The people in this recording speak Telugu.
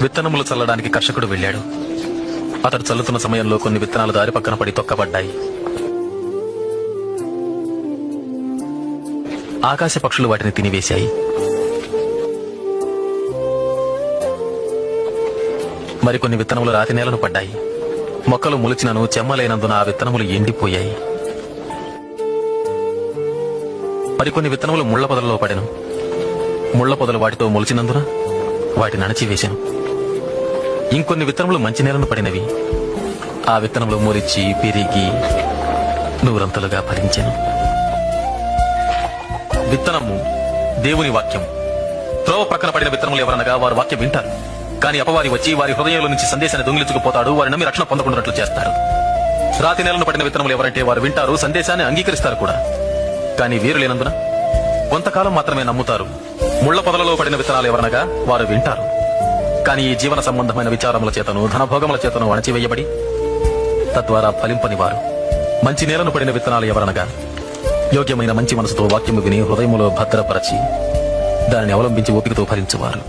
విత్తనములు చల్లడానికి కర్షకుడు వెళ్ళాడు. అతడు చల్లుతున్న సమయంలో కొన్ని విత్తనాలు దారి పక్కన పడి తొక్కబడ్డాయి. ఆకాశ పక్షులు వాటిని తినివేశాయి. మరికొన్ని విత్తనములు రాతి నేలను పడ్డాయి. మొక్కలు మొలిచినను చెమ్మలైనందున ఆ విత్తనములు ఎండిపోయాయి. మరికొన్ని విత్తనములు ముళ్ల పొదలలో పడెను. ముళ్ల పొదలు వాటితో మొలిచినందున వాటిని అణచివేశాను. ఇంకొన్ని విత్తనములు మంచి నేలను పడినవి. ఆ విత్తనములు మొలిచి పెరిగి నూరంతలుగా ఫలించెను. విత్తనము దేవుని వాక్యం. త్రోవ ప్రక్కన పడిన విత్తనములు ఎవరనగా వారు వాక్యం వింటారు, కానీ అపవాది వచ్చి వారి హృదయంలో నుంచి సందేశాన్ని దొంగిలించుకుపోతాడు. వారి నమ్మి రక్షణ పొందకుండాట్లు చేస్తారు. రాతి నేలను పడిన విత్తనములు ఎవరంటే వారు వింటారు, సందేశాన్ని అంగీకరిస్తారు కూడా, కానీ వీరు లేనందున కొంతకాలం మాత్రమే నమ్ముతారు. ముళ్ల పొదలలో పడిన విత్తనాలు ఎవరనగా వారు వింటారు, కానీ ఈ జీవన సంబంధమైన విచారముల చేతను ధనభోగముల చేతను అణచివేయబడి తద్వారా ఫలింపని వారు. మంచి నేలను పడిన విత్తనాలు ఎవరనగా యోగ్యమైన మంచి మనసుతో వాక్యము విని హృదయములో భద్రపరచి దానిని అవలంబించి ఓపికతో ఫలించువారు.